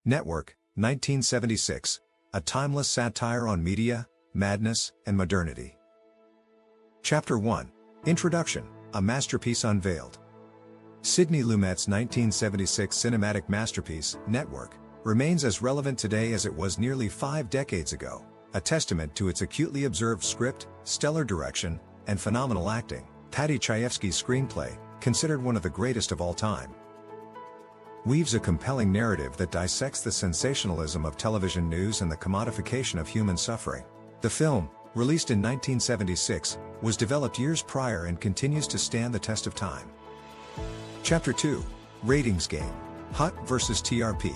Network, 1976. A timeless satire on media, madness, and modernity. Chapter 1. Introduction, a masterpiece unveiled. Sidney Lumet's 1976 cinematic masterpiece, Network, remains as relevant today as it was nearly 5 decades ago, a testament to its acutely observed script, stellar direction, and phenomenal acting. Paddy Chayefsky's screenplay, considered one of the greatest of all time, weaves a compelling narrative that dissects the sensationalism of television news and the commodification of human suffering. The film, released in 1976, was developed years prior and continues to stand the test of time. Chapter 2. Ratings Game. HUT vs. TRP.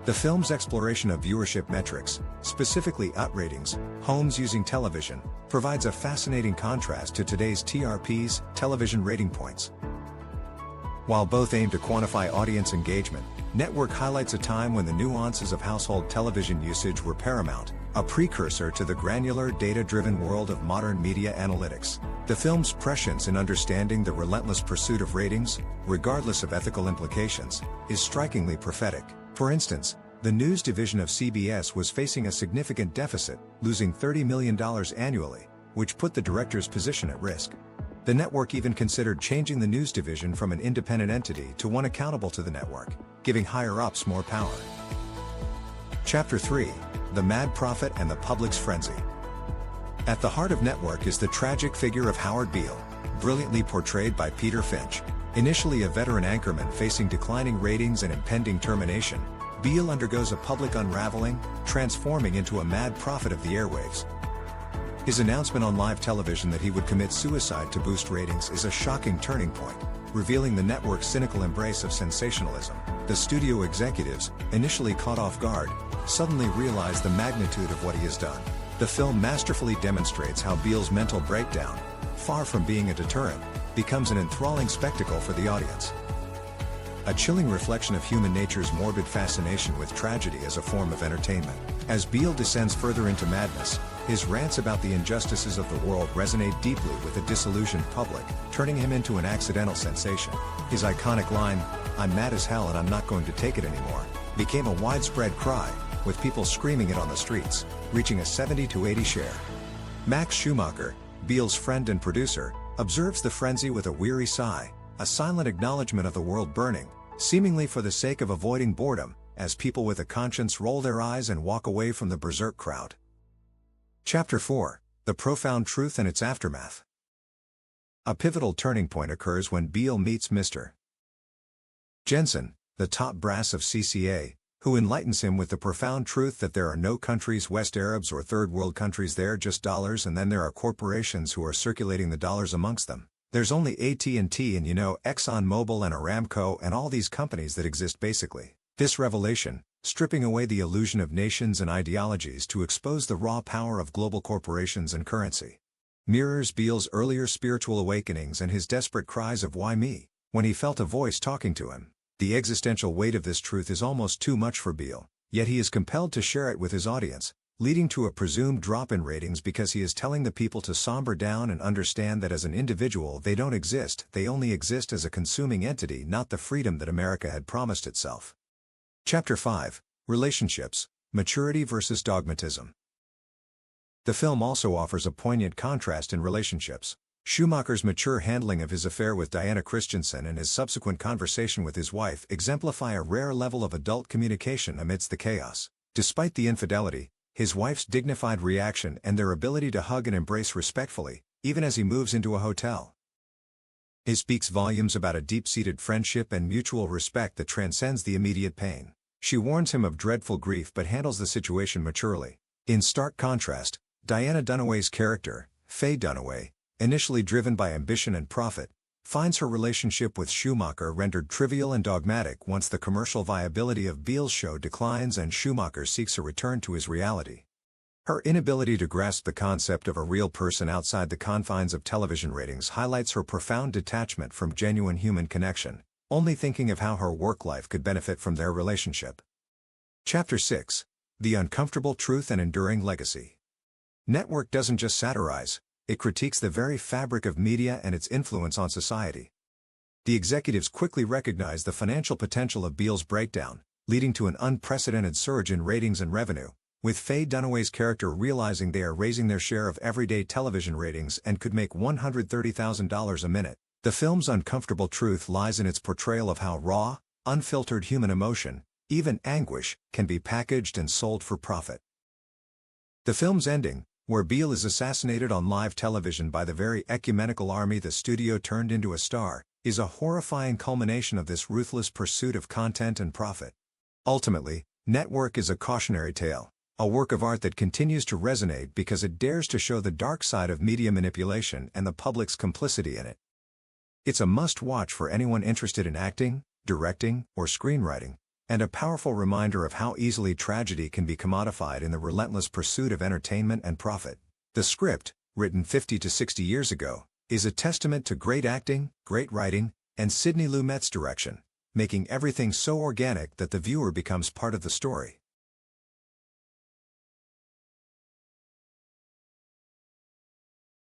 The film's exploration of viewership metrics, specifically UT ratings, homes using television, provides a fascinating contrast to today's TRPs, television rating points. While both aim to quantify audience engagement, Network highlights a time when the nuances of household television usage were paramount, a precursor to the granular, data-driven world of modern media analytics. The film's prescience in understanding the relentless pursuit of ratings, regardless of ethical implications, is strikingly prophetic. For instance, the news division of CBS was facing a significant deficit, losing $30 million annually, which put the director's position at risk. The network even considered changing the news division from an independent entity to one accountable to the network, giving higher-ups more power. Chapter 3. The Mad Prophet and the Public's Frenzy. At the heart of Network is the tragic figure of Howard Beale, brilliantly portrayed by Peter Finch. Initially a veteran anchorman facing declining ratings and impending termination, Beale undergoes a public unraveling, transforming into a mad prophet of the airwaves. His announcement on live television that he would commit suicide to boost ratings is a shocking turning point, revealing the network's cynical embrace of sensationalism. The studio executives, initially caught off guard, suddenly realize the magnitude of what he has done. The film masterfully demonstrates how Beale's mental breakdown, far from being a deterrent, becomes an enthralling spectacle for the audience. A chilling reflection of human nature's morbid fascination with tragedy as a form of entertainment. As Beale descends further into madness, his rants about the injustices of the world resonate deeply with a disillusioned public, turning him into an accidental sensation. His iconic line, "I'm mad as hell and I'm not going to take it anymore," became a widespread cry, with people screaming it on the streets, reaching a 70-80 share. Max Schumacher, Beale's friend and producer, observes the frenzy with a weary sigh, a silent acknowledgement of the world burning, seemingly for the sake of avoiding boredom, as people with a conscience roll their eyes and walk away from the berserk crowd. Chapter 4. The Profound Truth and Its Aftermath. A pivotal turning point occurs when Beale meets Mr. Jensen, the top brass of CCA, who enlightens him with the profound truth that there are no countries, West Arabs or third world countries, there are just dollars, and then there are corporations who are circulating the dollars amongst them. There's only AT&T and Exxon Mobil and Aramco and all these companies that exist basically. This revelation, stripping away the illusion of nations and ideologies to expose the raw power of global corporations and currency, mirrors Beale's earlier spiritual awakenings and his desperate cries of "Why me?" when he felt a voice talking to him. The existential weight of this truth is almost too much for Beale, yet he is compelled to share it with his audience, leading to a presumed drop in ratings because he is telling the people to somber down and understand that as an individual they don't exist, they only exist as a consuming entity, not the freedom that America had promised itself. Chapter 5. Relationships, Maturity versus Dogmatism. The film also offers a poignant contrast in relationships. Schumacher's mature handling of his affair with Diana Christensen and his subsequent conversation with his wife exemplify a rare level of adult communication amidst the chaos. Despite the infidelity, his wife's dignified reaction and their ability to hug and embrace respectfully, even as he moves into a hotel. It speaks volumes about a deep-seated friendship and mutual respect that transcends the immediate pain. She warns him of dreadful grief but handles the situation maturely. In stark contrast, Diana Dunaway's character, Faye Dunaway, initially driven by ambition and profit, finds her relationship with Schumacher rendered trivial and dogmatic once the commercial viability of Beale's show declines and Schumacher seeks a return to his reality. Her inability to grasp the concept of a real person outside the confines of television ratings highlights her profound detachment from genuine human connection, only thinking of how her work life could benefit from their relationship. Chapter 6. The Uncomfortable Truth and Enduring Legacy. Network doesn't just satirize, it critiques the very fabric of media and its influence on society. The executives quickly recognize the financial potential of Beale's breakdown, leading to an unprecedented surge in ratings and revenue, with Faye Dunaway's character realizing they are raising their share of everyday television ratings and could make $130,000 a minute. The film's uncomfortable truth lies in its portrayal of how raw, unfiltered human emotion, even anguish, can be packaged and sold for profit. The film's ending, where Beale is assassinated on live television by the very ecumenical army the studio turned into a star, is a horrifying culmination of this ruthless pursuit of content and profit. Ultimately, Network is a cautionary tale, a work of art that continues to resonate because it dares to show the dark side of media manipulation and the public's complicity in it. It's a must-watch for anyone interested in acting, directing, or screenwriting, and a powerful reminder of how easily tragedy can be commodified in the relentless pursuit of entertainment and profit. The script, written 50 to 60 years ago, is a testament to great acting, great writing, and Sidney Lumet's direction, making everything so organic that the viewer becomes part of the story.